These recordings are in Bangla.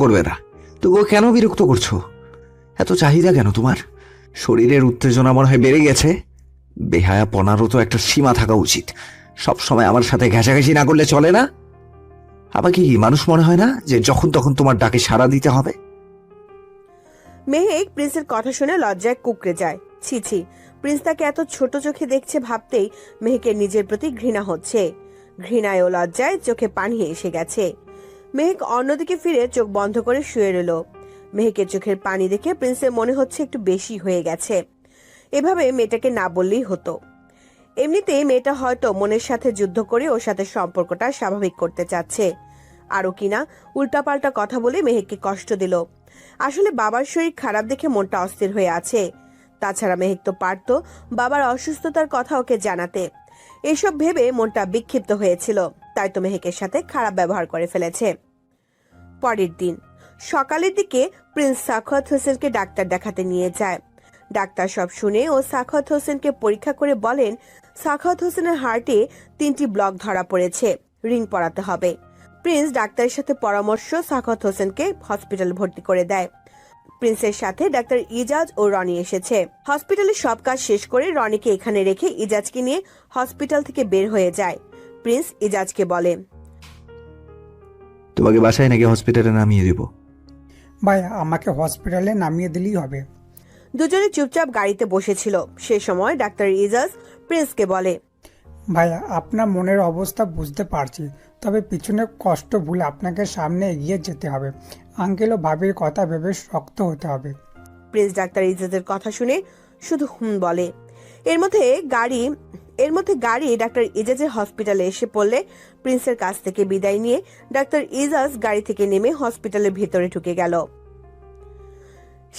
করবে না, তবুও কেন বিরক্ত করছো? এত চাহিদা কেন তোমার? শরীরের উত্তেজনা মনে হয় বেড়ে গেছে। বেহায়া পনারও তো একটা সীমা থাকা উচিত। সব সময় আমার সাথে ঘেঁষাঘেঁষি না করলে চলে না? আবার কি মানুষ মনে হয় না যে যখন তখন তোমার ডাকে সাড়া দিতে হবে? মেহেক প্রিন্সের কথা শুনে লজ্জায় কুঁকড়ে যায়। ছি ছি, প্রিন্স তাকে এত ছোট চোখে দেখছে ভাবতেই মেহেকের নিজের প্রতি ঘৃণা হচ্ছে। ঘৃণায় ও লজ্জায় চোখে পানি এসে গেছে। মেহেক অন্যদিকে ফিরে চোখ বন্ধ করে শুয়ে রইল। মেহেকের চোখের পানি দেখে প্রিন্সের মনে হচ্ছে একটু বেশি হয়ে গেছে। এভাবে মেয়েটাকে না বললেই হতো। এমনিতেই মেয়েটা হয়তো মনের সাথে যুদ্ধ করে ওর সাথে সম্পর্কটা স্বাভাবিক করতে চাচ্ছে, আরো কিনা উল্টাপাল্টা কথা বলে মেহেককে কষ্ট দিল। আসলে বাবার শরীর খারাপ দেখে মনটা অস্থির হয়ে আছে। তাছাড়া মেহেক তো পারত বাবার অসুস্থতার কথা ওকে জানাতে। এসব ভেবে মনটা বিক্ষিপ্ত হয়েছিল, তাই তো মেহেকের সাথে খারাপ ব্যবহার করে ফেলেছে। পরের দিন সকালের দিকে প্রিন্স সাখাওয়াত হোসেনকে ডাক্তার দেখাতে নিয়ে যায়। ডাক্তার সব শুনে ও সাখাওয়াত হোসেনকে পরীক্ষা করে বলেন সাখাওয়াত হোসেনের হার্টে 3টি ব্লক ধরা পড়েছে, রিং পরাতে হবে। প্রিন্স ডাক্তারের সাথে পরামর্শ সাখাওয়াত হোসেনকে হসপিটালে ভর্তি করে দেয়। প্রিন্সের সাথে ডাক্তার ইজাজ ও রনি এসেছে। হসপিটালের সব কাজ শেষ করে রনিকে এখানে রেখে ইজাজকে নিয়ে হসপিটাল থেকে বের হয়ে যায়। প্রিন্স ইজাজকে বলে, তোমাকে বাসায় নাকি হসপিটালে নামিয়ে দেব? ভাইয়া আমাকে হসপিটালে নামিয়ে দিলেই হবে। দুজনে চুপচাপ গাড়িতে বসেছিল। সে সময় ডাক্তার ইজাজ প্রিন্সকে বলে, ভাইয়া আপনার মনের অবস্থা বুঝতে পারছি, তবে পিছনে কষ্ট ভুলে আপনাকে সামনে এগিয়ে যেতে হবে। আঙ্কেল ও ভাবির কথা ভেবে শক্ত হতে হবে। প্রিন্স ডাক্তার ইজাজের কথা শুনে শুধু বলে। এর মধ্যে গাড়ি ডাক্তার ইজাজের হসপিটালে এসে পড়লে প্রিন্সের কাছ থেকে বিদায় নিয়ে ডাক্তার ইজাজ গাড়ি থেকে নেমে হসপিটালের ভিতরে ঢুকে গেল।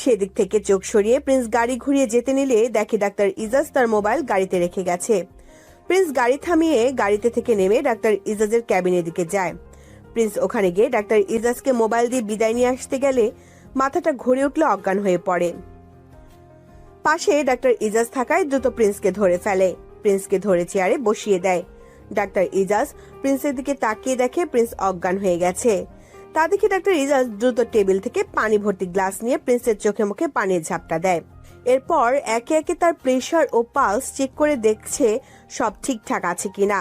সেদিক থেকে চোখ সরিয়ে প্রিন্স গাড়ি ঘুরিয়ে যেতে নিলে দেখে ডাক্তার ইজাজ তার মোবাইল গাড়িতে রেখে গেছে। প্রিন্স গাড়ি থামিয়ে গাড়িতে থেকে নেমে ডাক্তার ইজাজের ক্যাবিনের দিকে যায়। প্রিন্স ওখানে গিয়ে ডাক্তার ইজাজকে মোবাইল দিয়ে বিদায় নিয়ে আসতে গেলে মাথাটা ঘুরে উঠলে অজ্ঞান হয়ে পড়ে। পাশে ডাক্তার ইজাজ থাকায় দ্রুত প্রিন্সকে ধরে ফেলে। প্রিন্সকে ধরে চেয়ারে বসিয়ে দেয়। ডাক্তার ইজাজ প্রিন্সের দিকে তাকিয়ে দেখে প্রিন্স অজ্ঞান হয়ে গেছে। তা দেখে ডাক্তার ইজাজ দ্রুত টেবিল থেকে পানি ভর্তি গ্লাস নিয়ে প্রিন্সের চোখে মুখে পানির ঝাপটা দেয়। এরপর একে একে তার প্রেশার ও পালস চেক করে দেখছে সব ঠিকঠাক আছে কিনা।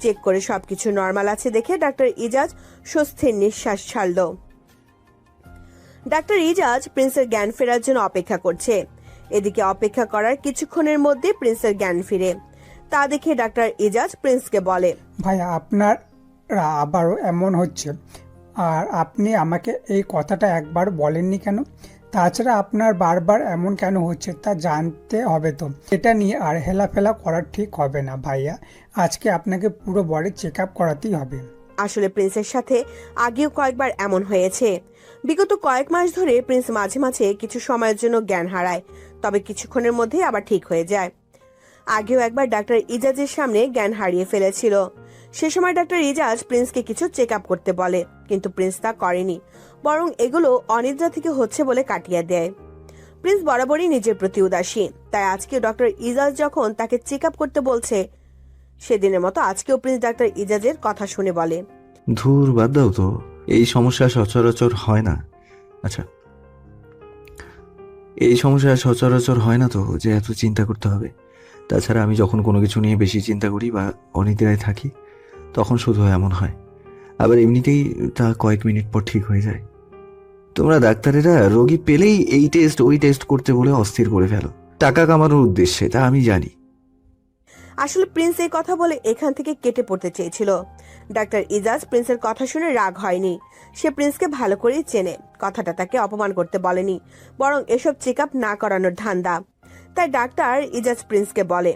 চেক করে সবকিছু নর্মাল আছে দেখে ডাক্তার ইজাজ স্বস্তির নিঃশ্বাস ছাড়ল। ডাক্তার ইজাজ প্রিন্সের জ্ঞান ফেরার জন্য অপেক্ষা করছে। এদিকে অপেক্ষা করার কিছুক্ষণের মধ্যে প্রিন্সের জ্ঞান ফিরে। তা দেখে ডাক্তার ইজাজ প্রিন্সকে বলে, ভাইয়া আপনার আবারও এমন হচ্ছে, আর আপনি আমাকে এই কথাটা একবার বলেননি কেন? তাছাড়া আপনার বারবার এমন কেন হচ্ছে তা জানতে হবে তো। এটা নিয়ে আর হেলাফেলা করা ঠিক হবে না ভাইয়া। আজকে আপনাকে পুরো বডি চেক আপ করাতেই হবে। আসলে প্রিন্সের সাথে আগেও কয়েকবার এমন হয়েছে। বিগত কয়েক মাস ধরে প্রিন্স মাঝে মাঝে কিছু সময়ের জন্য জ্ঞান হারায়, তবে কিছুক্ষণের মধ্যে আবার ঠিক হয়ে যায়। আগেও একবার ডাক্তার ইজাজের সামনে জ্ঞান হারিয়ে ফেলেছিল। সে সময় ডাক্তার ইজাজ প্রিন্সকে কিছু চেক আপ করতে বলে, কিন্তু প্রিন্স তা করেনি, বরং এগুলো অনিদ্রা থেকে হচ্ছে বলে কাটিয়ে দেয়। প্রিন্স বরাবরই নিজের প্রতি উদাসীন, তাই আজকে ডক্টর ইজাজ যখন তাকে চেক আপ করতে বলছে, সেদিনের মতো আজকেও প্রিন্স ডাক্তার ইজাজের কথা শুনে বলে, ধুর বাদ দাও তো, এই সমস্যা সচরাচর হয় না। আচ্ছা, এই সমস্যা সচরাচর হয় না তো যে এত চিন্তা করতে হবে। তাছাড়া আমি যখন কোনো কিছু নিয়ে বেশি চিন্তা করি বা অনিদ্রায় থাকি তখন শুধু এমন হয়। আবার এমনিতেই তা কয়েক মিনিট পর ঠিক হয়ে যায়। তোমরা ডাক্তারেরা রোগী পেলেই এই টেস্ট ওই টেস্ট করতে বলে অস্থির করে ফেলো, টাকা কামানোর উদ্দেশ্যে, তা আমি জানি। আসলে প্রিন্স এই কথা বলে এখান থেকে কেটে পড়তে চেয়েছিল। ডাক্তার ইজাজ প্রিন্সের কথা শুনে রাগ হয়নি। সে প্রিন্সকে ভালো করেই চেনে। কথাটা তাকে অপমান করতে বলেনি, বরং এসব চেক আপ না করানোর ধান্দা। তাই ডাক্তার ইজাজ প্রিন্সকে বলে,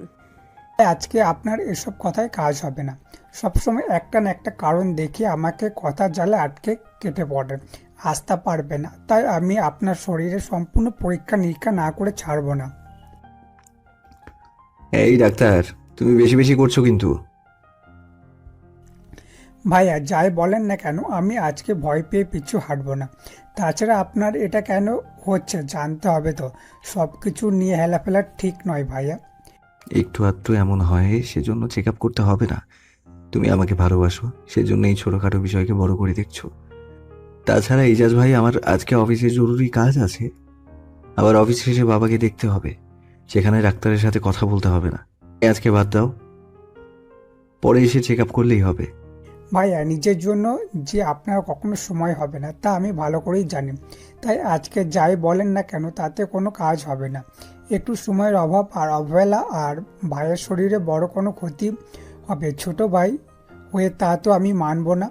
আজকে আপনার এসব কথায় কাজ হবে না। সবসময় একটা না একটা কারণ দেখিয়ে আমাকে কথা জালে আটকে কেটে পড়েন, আসতে পারবে না। তাই আমি আপনার শরীরে সম্পূর্ণ পরীক্ষা নিরীক্ষা না করে ছাড়বো না। এই ডাক্তার, তুমি বেশি বেশি করছো কিন্তু। ভাইয়া যাই বলেন না কেন, আমি আজকে ভয় পেয়ে পিছু হাঁটবো না। তাছাড়া আপনার এটা কেন হচ্ছে জানতে হবে তো। সব কিছু নিয়ে হেলাফেলা ঠিক নয় ভাইয়া। একটু আধটু এমন হয় সেজন্য চেক আপ করতে হবে না। তুমি আমাকে ভালোবাসো, সেজন্য এই ছোটখাটো বিষয়কে বড় করে দেখছো। তাছাড়া ইজাজ ভাই, আমার আজকে অফিসে জরুরি কাজ আছে। আবার অফিস শেষে বাবাকে দেখতে হবে, সেখানে ডাক্তারের সাথে কথা বলতে হবে না। আজকে বাদ দাও, পরে এসে চেক আপ করলেই হবে। ভাইয়া, নিজের জন্য যে আপনার কখনো সময় হবে না তা আমি ভালো করেই জানি। তাই আজকে যাই বলেন না কেন তাতে কোনো কাজ হবে না। একটু সময়ের অভাব আর অবহেলা আর ভাইয়ের শরীরে বড় কোনো ক্ষতি হবে ছোট ভাই হয়ে তা তো আমি মানব না।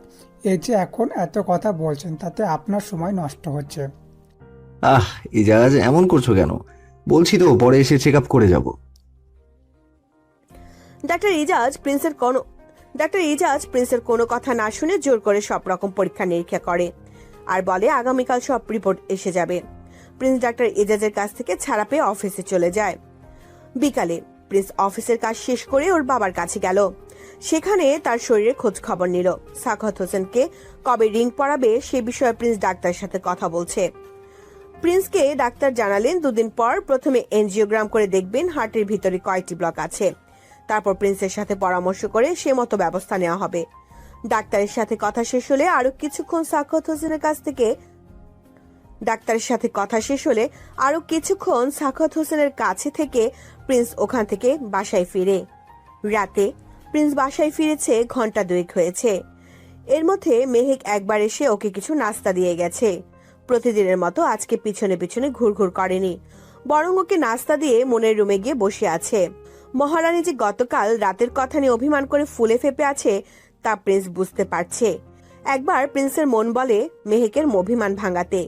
এই যে এখন এত কথা বলছেন তাতে আপনার সময় নষ্ট হচ্ছে। ইজাজ, এমন করছো কেন? বলছি তো পরে এসে চেক আপ করে যাব। ডাক্তার ইজাজ প্রিন্সের কোনো কথা না শুনে জোর করে সব রকম পরীক্ষা নিরীক্ষা করে আর বলে আগামীকাল সব রিপোর্ট এসে যাবে। প্রিন্স ডাক্তার ইজাজের কাছ থেকে ছাড়া পেয়ে অফিসে চলে যায়। বিকালে প্রিন্স অফিসের কাজ শেষ করে ওর বাবার কাছে গেল। সেখানে তার শরীরে খোঁজ খবর নিল। সাখাওয়াত হোসেনকে কবে রিং পরাবে সে বিষয়ে প্রিন্স ডাক্তারের সাথে কথা বলছে। প্রিন্সকে ডাক্তার জানালেন 2 দিন পর প্রথমে এনজিওগ্রাম করে দেখবেন হার্টের ভিতরে কয়টি ব্লক আছে। তারপর প্রিন্সের সাথে পরামর্শ করে সে মতো ব্যবস্থা নেওয়া হবে। ডাক্তারের সাথে কথা শেষ হলে আরো কিছুক্ষণ সাখাওয়াত হোসেনের কাছে থেকে প্রিন্স ওখান থেকে বাসায় ফিরে। রাতে প্রিন্স বাসায় ফিরেছে ঘন্টা 2 হয়েছে। এর মধ্যে মেহেক একবার এসে ওকে কিছু নাস্তা দিয়ে গেছে। প্রতিদিনের মতো আজকে পিছনে পিছনে ঘুরঘুর করেনি, বরং ওকে নাস্তা দিয়ে মনের রুমে গিয়ে বসে আছে। মহারানী যে গতকাল রাতের কথা নিয়ে অভিমান করে ফুলে ফেপে আছে তা প্রিন্স বুঝতে পারছে। একবার প্রিন্সের মন বলে মেহেকের অভিমান ভাঙাতে,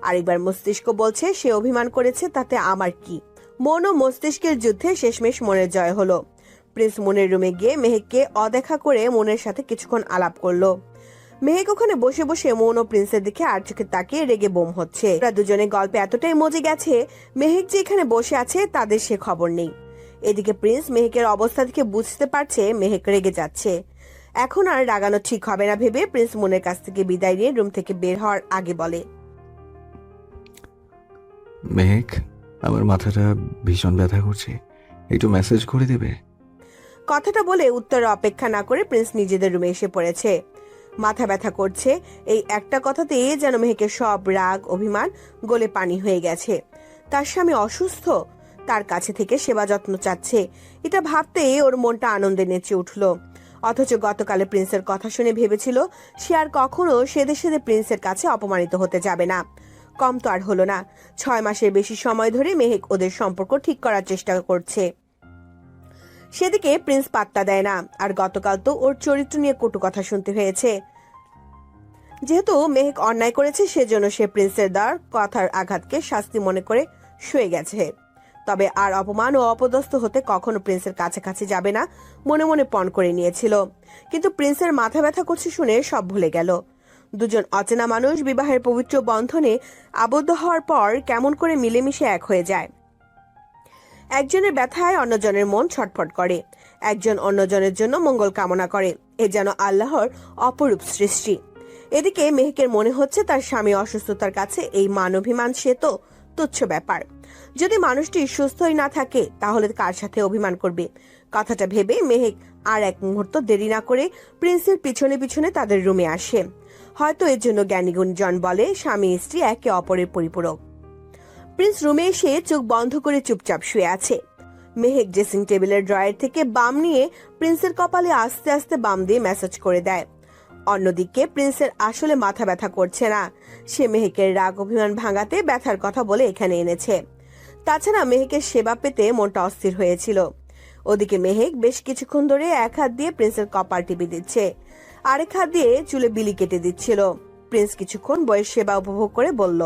আরেকবার মস্তিষ্ক বলছে সে অভিমান করেছে তাতে আমার কি। মন ও মস্তিষ্কের যুদ্ধে শেষমেশ মনের জয় হলো। প্রিন্স মনের রুমে গিয়ে মেহেককে অদেখা করে মনের সাথে কিছুক্ষণ আলাপ করলো। মেহেক ওখানে বসে বসে মন ও প্রিন্সের দিকে আর চোখে তাকিয়ে রেগে বোম হচ্ছে। ওরা দুজনে গল্পে এতটাই মজে গেছে, মেহেক যে এখানে বসে আছে তাদের সে খবর নেই। এদিকে প্রিন্স মেহেকের অবস্থা থেকে বুঝতে পারছে মেহেক রেগে যাচ্ছে। এখন আর রাগানো ঠিক হবে না ভেবে প্রিন্স মনের কাছ থেকে বিদায় নিয়ে রুম থেকে বের হওয়ার আগে বলে, মেহেক, আমার মাথাটা ভীষণ ব্যথা করছে, একটু মেসেজ করে দেবে? কথাটা বলে উত্তরে অপেক্ষা না করে প্রিন্স নিজেদের রুমে এসে পড়েছে। মাথা ব্যথা করছে এই একটা কথাতেই যেন মেহেকের সব রাগ অভিমান গলে পানি হয়ে গেছে। তার স্বামী অসুস্থ, তার কাছে থেকে সেবা যত্ন চাচ্ছে, এটা ভাবতেই ওর মনটা আনন্দে নেচে উঠল। অথচ গতকালে প্রিন্সের কথা শুনে ভেবেছিল সে আর কখনো সেদে সেদে প্রিন্সের কাছে অপমানিত হতে যাবে না। কম তো আর হলো না, 6 মাসের বেশি সময় ধরে মেহেক ওদের সম্পর্ক ঠিক করার চেষ্টা করছে। সেদিকে প্রিন্স পাত্তা দেয় না, আর গতকাল তো ওর চরিত্র নিয়ে কটু কথা শুনতে হয়েছে। যেহেতু মেহেক অন্যায় করেছে সেজন্য সে প্রিন্সের দেওয়ার কথার আঘাতকে শাস্তি মনে করে শুয়ে গেছে। তবে আর অপমান ও অপদস্থ হতে কখনো প্রিন্সের কাছাকাছি যাবে না মনে মনে পণ করে নিয়েছিল। কিন্তু প্রিন্সের মাথা ব্যথা করছে শুনে সব ভুলে গেল। দুজন অচেনা মানুষ বিবাহের পবিত্র বন্ধনে আবদ্ধ হওয়ার পর কেমন করে মিলেমিশে এক হয়ে যায়। একজনের ব্যথায় অন্যজনের মন ছটফট করে, একজন অন্যজনের জন্য মঙ্গল কামনা করে। এ যেন আল্লাহর অপরূপ সৃষ্টি। এদিকে মেহেকের মনে হচ্ছে তার স্বামী অসুস্থতার কাছে এই মানবিমান সে তো তুচ্ছ ব্যাপার। যদি মানুষটি সুস্থই না থাকে তাহলে কার সাথে অভিমান করবে। কথাটা ভেবে মেহেক আর এক মুহূর্ত দেরি না করে প্রিন্সের পিছনে পিছনে তাদের রুমে আসে। হয়তো এর জন্য জ্ঞানীগুণজন বলে স্বামী স্ত্রী একে অপরের পরিপূরক। প্রিন্স রুমে এসে চোখ বন্ধ করে চুপচাপ শুয়ে আছে। মেহেক ড্রেসিং টেবিলের ড্রয়ার থেকে বাম নিয়ে প্রিন্সের কপালে আস্তে আস্তে বাম দিয়ে ম্যাসাজ করে দেয়। অন্যদিকে প্রিন্সের আসলে মাথা ব্যথা করছে না, সে মেহেকের রাগ অভিমান ভাঙাতে ব্যথার কথা বলে এখানে এনেছে। তাছাড়া মেহেকের সেবা পেতে মনটা অস্থির হয়েছিল। ওদিকে মেহেক বেশ কিছুক্ষণ ধরে এক হাত দিয়ে প্রিন্সের কপাল টিপে দিচ্ছে, আরেক হাত দিয়ে চুলে বিলি কেটে দিচ্ছিল। প্রিন্স কিছুক্ষণ বয়স সেবা উপভোগ করে বলল,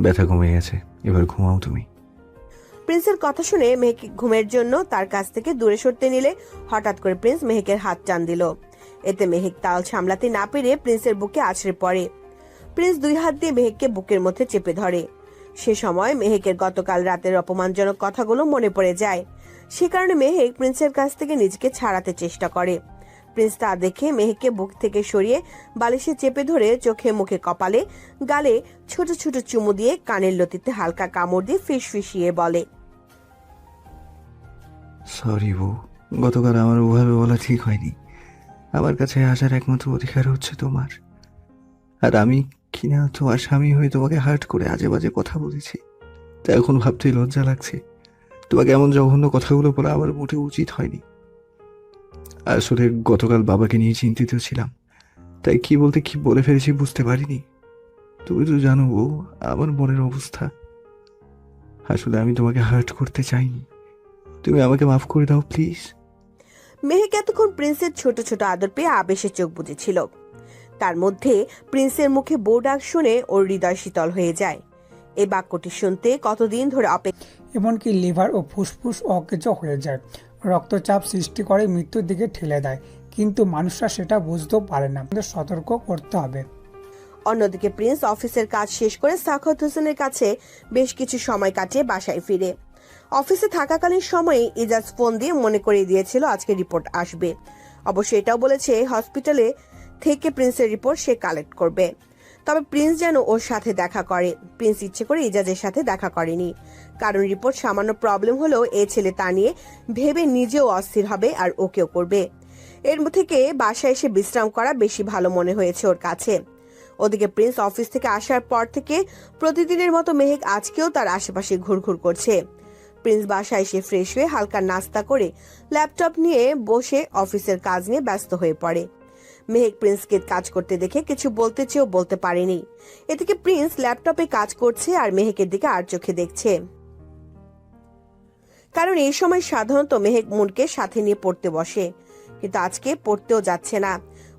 ব্যথা কমে গেছে, এবার ঘুমাও তুমি। প্রিন্সের কথা শুনে মেহেক ঘুমের জন্য তার কাছ থেকে দূরে সরতে নিলে হঠাৎ করে প্রিন্স মেহেকের হাত টান দিল। এতে মেহেক তাল সামলাতে না পেরে প্রিন্সের বুকে আছড়ে পড়ে। প্রিন্স 2 হাত দিয়ে মেহেককে বুকের মধ্যে চেপে ধরে। সে সময় মেহেকের গতকাল রাতের অপমানজনক কথাগুলো মনে পড়ে যায়। সে কারণে মেহেক প্রিন্সের কাছ থেকে নিজেকে ছাড়াতে চেষ্টা করে। প্রিন্স তা দেখে মেহেককে বুক থেকে সরিয়ে বালিশে চেপে ধরে চোখে মুখে কপালে গালে ছোট ছোট চুমু দিয়ে কানের লতিতে হালকা কামড় দিয়ে ফিসফিসিয়ে বলে, সরি বউ, গতকাল আমার ওভাবে বলা ঠিক হয়নি। আমার কাছে আসার একমাত্র অধিকার হচ্ছে তোমার। আর আমি কিনা তোমার স্বামী হয়ে তোমাকে হার্ট করে আজে বাজে কথা বলেছি। তা এখন ভাবতেই লজ্জা লাগছে। তোমাকে এমন জঘন্য কথাগুলো বলা আমার মোটেও উচিত হয়নি। আসলে গতকাল বাবাকে নিয়ে চিন্তিত ছিলাম, তাই কি বলতে কি বলে ফেলেছি বুঝতে পারিনি। তুমি তো জানো বউ, আমার মনের অবস্থা। আসলে আমি তোমাকে হার্ট করতে চাইনি। তুমি আমাকে মাফ করে দাও প্লিজ। মেহেক এতক্ষণ প্রিন্সের ছোট ছোট আদর পেয়ে আবেশে চোখ বুজেছিল। তার মধ্যে প্রিন্সের মুখে বউ ডাক শুনে ওর হৃদয় শীতল হয়ে যায়। এই বাক্যটি শুনতে কতদিন ধরে অপেক্ষা। এমনকি লিভার ও ফুসফুস অকেজ হয়ে যায়, রক্তচাপ সৃষ্টি করে মৃত্যুর দিকে ঠেলে দেয়। কিন্তু মানুষরা সেটা বুঝতেও পারে না। আমাদের সতর্ক করতে হবে। অন্যদিকে প্রিন্স অফিসের কাজ শেষ করে সাখাওয়াত হোসেনের কাছে বেশ কিছু সময় কাটিয়ে বাসায় ফিরে। অফিসে থাকাকালীন সময়ে ইজাজ ফোন দিয়ে মনে করিয়ে দিয়েছিল আজকে রিপোর্ট আসবে। অবশ্য এটাও বলেছে হসপিটালে থেকে প্রিন্সের রিপোর্ট সে কালেক্ট করবে। তবে প্রিন্স যেন ওর সাথে দেখা করে। প্রিন্স ইচ্ছে করে ইজাজের সাথে দেখা করেনি, কারণ রিপোর্ট সামান্য প্রবলেম হলেও এ ছেলে তা নিয়ে ভেবে নিজেও অস্থির হবে আর ওকেও করবে। এর থেকে বাসায় এসে বিশ্রাম করা বেশি ভালো মনে হয়েছে ওর কাছে। ওদিকে প্রিন্স অফিস থেকে আসার পর থেকে প্রতিদিনের মতো মেহেক আজকেও তার আশেপাশে ঘুরঘুর করছে। প্রিন্স বাসায় এসে ফ্রেশ হয়ে হালকা নাস্তা করে ল্যাপটপ নিয়ে বসে অফিসের কাজ নিয়ে ব্যস্ত হয়ে পড়ে। মেহেক প্রিন্সকে কাজ করতে দেখে কিছু বলতে চেয়েও বলতে পারেনি। এদিকে প্রিন্স ল্যাপটপে কাজ করছে আর মেহেকের দিকে আর চোখে দেখছে, কারণ এই সময় সাধারণত মেহেক মুনকে সাথে নিয়ে পড়তে বসে, কিন্তু আজকে পড়তেও যাচ্ছে না।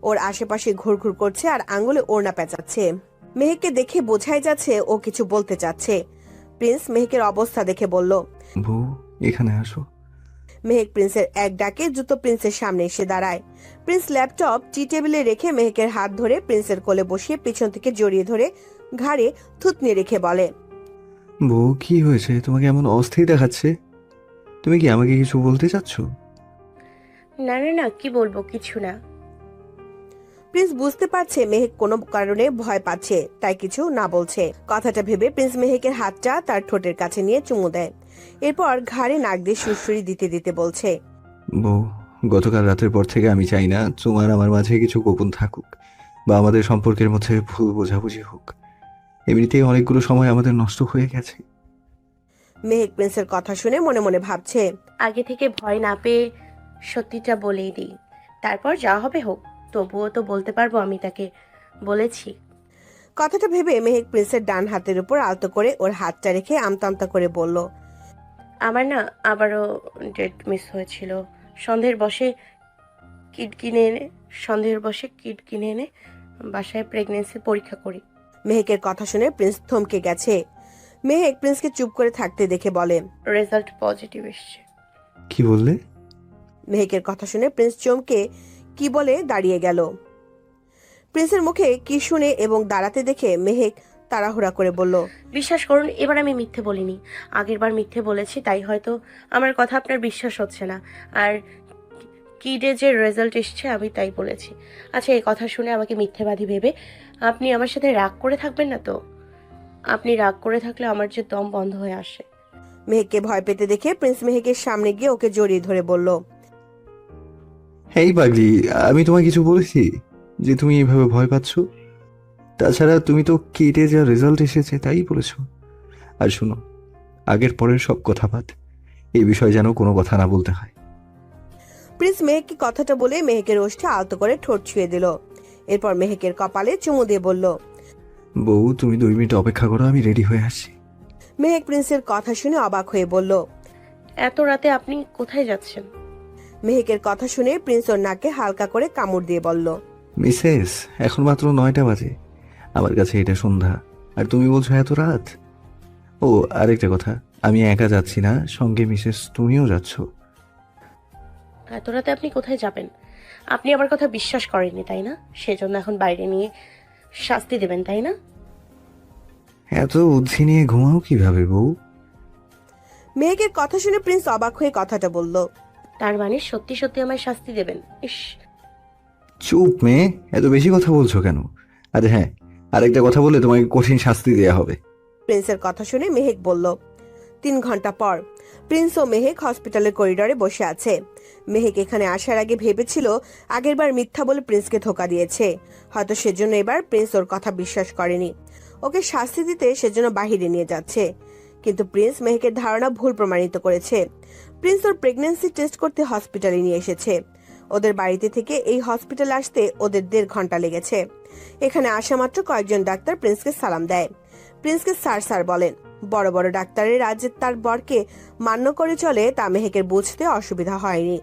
ওর আশেপাশে ঘুরঘুর করছে আর আঙ্গুলে ওড়না পেঁচাচ্ছে। মেহেককে দেখে বোঝাই যাচ্ছে ও কিছু বলতে চাচ্ছে। প্রিন্স মেহেকের অবস্থা দেখে বলল, বউ এখানে আসো। মেহেক প্রিন্সের এক ডাকে দ্রুত প্রিন্সের সামনে এসে দাঁড়ায়। প্রিন্স ল্যাপটপ টি টেবিলে রেখে মেহেকের হাত ধরে প্রিন্সের কোলে বসিয়ে পিছন থেকে জড়িয়ে ধরে ঘাড়ে থুতনি রেখে বলে, বউ কি হয়েছে? তোমাকে এমন অস্থির দেখাচ্ছে। তুমি কি আমাকে কিছু বলতে চাচ্ছ? না না না, কি বলবো, কিছু না। প্রিন্স বুঝতে পারছে মেহেক কোনো কারণে ভয় পাচ্ছে, তাই কিছু না বলছে। কথাটা ভেবে প্রিন্স মেহেকের হাতটা তার ঠোঁটের কাছে নিয়ে চুমু দেয়। এরপর ঘাড়ে নাক দিয়ে সুরসুরি দিতে দিতে বলছে, বউ, গতকাল রাতের পর থেকে আমি চাই না তোমার আমার মাঝে কিছু গোপন থাকুক বা আমাদের সম্পর্কের মধ্যে ভুল বোঝাবুঝি হোক। এমনিতেই অনেকগুলো সময় আমাদের নষ্ট হয়ে গেছে। মেহেক প্রিন্সের কথা শুনে মনে মনে ভাবছে, আগে থেকে ভয় না পেয়ে সত্যিটা বলেই দিই, তারপর যা হবে হোক। তবুও তো বলতে পারবো আমি তাকে বলেছি। কথাটা ভেবে মেহেক প্রিন্সের ডান হাতের উপর আলতো করে ওর হাতটা রেখে আমতা আমতা করে বলল, আমার না আবারও ডেট মিস হয়েছিল। সন্দেহের বসে কিট কিনে এনে বাসায় প্রেগনেন্সি পরীক্ষা করি। মেহেকের কথা শুনে প্রিন্স থমকে গেছে। মেহেক প্রিন্সকে চুপ করে থাকতে দেখে বলে, রেজাল্ট পজিটিভ এসছে। কি বললে? মেহেকের কথা শুনে প্রিন্স চমকে কি বলে দাঁড়িয়ে গেল। প্রিন্সের মুখে কি শুনে এবং দাঁড়াতে দেখে মেহেক তাড়াহুড়া করে বলল, বিশ্বাস করুন, এবার আমি মিথ্যে বলিনি। আগেরবার মিথ্যে বলেছি, তাই হয়তো আমার কথা আপনার বিশ্বাস হচ্ছে না। আর কিডে যে রেজাল্ট এসছে আমি তাই বলেছি। আচ্ছা, এই কথা শুনে আমাকে মিথ্যেবাদী ভেবে আপনি আমার সাথে রাগ করে থাকবেন না তো? আপনি রাগ করে থাকলে আমার যে দম বন্ধ হয়ে আসে। মেহেককে ভয় পেতে দেখে প্রিন্স মেহেকের সামনে গিয়ে ওকে জড়িয়ে ধরে বলল, এই পাগলি, আমি তোমায় কিছু বলেছি যে তুমি এইভাবে ভয় পাচ্ছ? তাছাড়া তুমি তো কেটে যা রেজাল্ট এসেছে তাই বলেছ। আর শোনো, আগের পরের সব কথা বাদ, এই বিষয়ে যেন কোনো কথা না বলতে হয়। প্রিন্স মেহেককে কথাটা বলে মেহেকের ওষ্ঠে আলতো করে ঠোঁট ছুঁয়ে দিল। এরপর মেহেকের কপালে চুমু দিয়ে বলল, বউ, তুমি 2 মিনিট অপেক্ষা করো, আমি রেডি হয়ে আসছি। মেহেক প্রিন্সের কথা শুনে অবাক হয়ে বলল, এত রাতে আপনি কোথায় যাচ্ছেন? মেহেকের কথা শুনে প্রিন্স ওর নাকে হালকা করে কামড় দিয়ে বলল, মিসেস, এখন মাত্র 9টা বাজে। আমার কাছে এটা সন্ধ্যা, আর তুমি বলছো এত রাত। ও, আরেকটা কথা, আমি একা যাচ্ছি না, সঙ্গে মিসেস তুমিও যাচ্ছ। এত রাতে আপনি কোথায় যাবেন? আপনি আমার কথা বিশ্বাস করেননি তাই না? সেজন্য এখন বাইরে নিয়ে শাস্তি দেবেন তাই না? এত বুদ্ধি নিয়ে ঘুমাও কিভাবে বউ? মেহেকের কথা শুনে প্রিন্স অবাক হয়ে কথাটা বলল, তার মানে সত্যি সত্যি আমায় শাস্তি দেবেন? ইস, চুপ মেয়ে, এত বেশি কথা বলছো কেন? আরে হ্যাঁ, আরেকটা কথা বলে তোমাকে কঠিন শাস্তি দেয়া হবে। প্রিন্সের কথা শুনে মেহেক বলল। 3 ঘন্টা পর প্রিন্স ও মেহেক হসপিটালের করিডোরে বসে আছে। মেহেক এখানে আসার আগে ভেবেছিল আগেরবার মিথ্যা বলে প্রিন্সকে ধোকা দিয়েছে, হয়তো সেজন্য এবার প্রিন্স ওর কথা বিশ্বাস করেনি, ওকে শাস্তি দিতে সেজন্য বাহিরে নিয়ে যাচ্ছে। কিন্তু প্রিন্স মেহেকের ধারণা ভুল প্রমাণিত করেছে। প্রিন্স ওর প্রেগন্যান্সি টেস্ট করতে হসপিটালে নিয়ে এসেছে। ওদের বাড়িতে থেকে এই হসপিটালে আসতে ওদের 1.5 ঘন্টা লেগেছে। এখানে আসা মাত্র কয়েকজন ডাক্তার প্রিন্সকে সালাম দেয়। প্রিন্সকে স্যার স্যার বলেন। বড় বড় ডাক্তারের রাজ্যে তার বরকে মান্য করে চলে তা মেহেকের বুঝতে অসুবিধা হয়নি।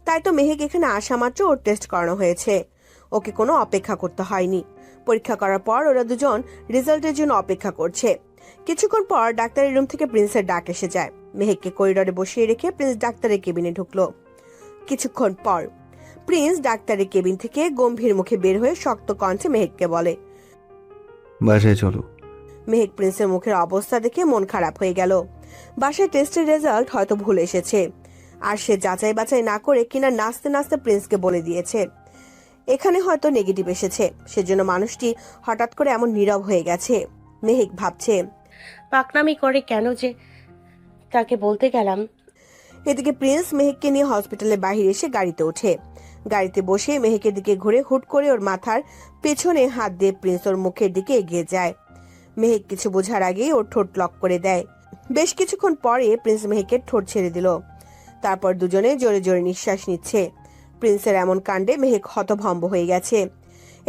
তাই তো মেহেক এখানে আসা মাত্র ওর টেস্ট করানো হয়েছে, ওকে কোনো অপেক্ষা করতে হয়নি। পরীক্ষা করার পর ওরা দুজন রেজাল্টের জন্য অপেক্ষা করছে। কিছুক্ষণ পর ডাক্তারের রুম থেকে প্রিন্সের ডাক এসে যায়। মেহেককে করিডোরে বসিয়ে রেখে প্রিন্স ডাক্তারের কেবিনে ঢুকলো। কিছুক্ষণ পর প্রিন্স ডাক্তারের কেবিন থেকে গম্ভীর মুখে বের হয়ে শক্ত কণ্ঠে মেহেককে বলে, বাসায় চলো। মেহেক প্রিন্সের মুখের অবস্থা দেখে মন খারাপ হয়ে গেল। বাসায় টেস্টের রেজাল্ট হয়তো ভুল এসেছে, আর সে যাচাই বাছাই না করে কিনা নাচতে নাচতে প্রিন্সকে বলে দিয়েছে এখানে হয়তো নেগেটিভ এসেছে, সেজন্য মানুষটি হঠাৎ করে এমন নীরব হয়ে গেছে। মেহেক ভাবছে, পাকনামি করে কেন যে তাকে বলতে গেলাম। এদিকে প্রিন্স মেহেককে নিয়ে হসপিটালের বাইরে এসে গাড়িতে ওঠে। গাড়িতে বসে মেহেকের দিকে ঘুরে হুট করে ওর মাথার পেছনে হাত দিয়ে প্রিন্স ওর মুখের দিকে এগিয়ে যায়। মেহেক কিছু বোঝার আগেই ওর ঠোঁট লক করে দেয়। বেশ কিছুক্ষণ পরে প্রিন্স মেহেকের ঠোঁট ছেড়ে দিল। তারপর দুজনে জোরে জোরে নিঃশ্বাস নিচ্ছে। প্রিন্সের এমন কাণ্ডে মেহেক হতভম্ব হয়ে গেছে।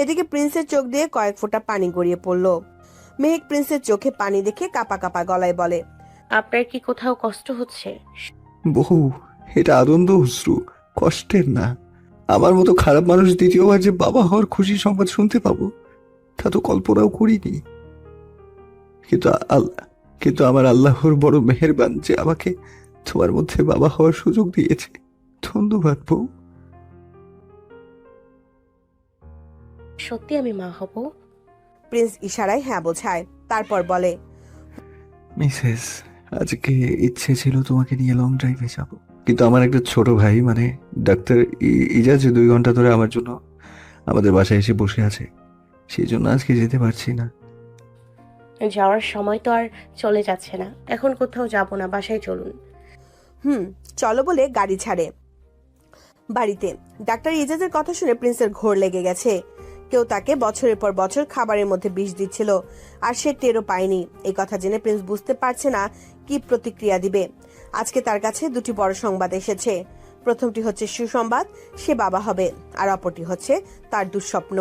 এদিকে প্রিন্সের চোখ দিয়ে কয়েক ফোঁটা পানি গড়িয়ে পড়ল। মেহেক প্রিন্সের চোখে পানি দেখে কাপা কাপা গলায় বলে, আপনার কি কোথাও কষ্ট হচ্ছে? বহু, এটা আনন্দ অশ্রু, কষ্টের না। আমার মতো খারাপ মানুষ দ্বিতীয়বার যে বাবা হওয়ার খুশি সংবাদ শুনতে পাবো তা তো কল্পনাও করিনি। কিন্তু আমার আল্লাহর বড় মেহেরবান যে আমাকে তোমার মধ্যে বাবা হওয়ার সুযোগ দিয়েছে। ধন্যবাদ বউ। সত্যি আমি মা হব? প্রিন্স ইশারায় হ্যাঁ বোঝায়। তারপর বলে, মিসেস, আজকে ইচ্ছে ছিল তোমাকে নিয়ে লং ড্রাইভে যাব, কিন্তু আমার একটা ছোট ভাই মানে ডাক্তার ইজাজ 2 ঘন্টা ধরে আমার জন্য আমাদের বাসায় এসে বসে আছে, সেই জন্য আজকে যেতে পারছি না। যাওয়ার সময় তো আর চলে যাচ্ছে না, এখন কোথাও যাব না, বাসায় চলুন। চলো বলে গাড়ি ছাড়ে। বাড়িতে ডাক্তার ইজাজের কথা শুনে প্রিন্সের ঘোর লেগে গেছে। কেউ তাকে বছরের পর বছর খাবারের মধ্যে বিষ দিচ্ছিল, আর সে টেরও পায়নি। এই কথা জেনে প্রিন্স বুঝতে পারছে না কি প্রতিক্রিয়া দিবে। আজকে তার কাছে 2টি বড় সংবাদ এসেছে। প্রথমটি হচ্ছে সুসংবাদ, সে বাবা হবে, আর অপরটি হচ্ছে তার দুঃস্বপ্ন।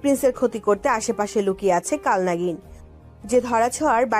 প্রিন্সের ক্ষতি করতে আশেপাশে লুকিয়ে আছে কালনাগিন, যে ধরাছোঁয়ার বাইরে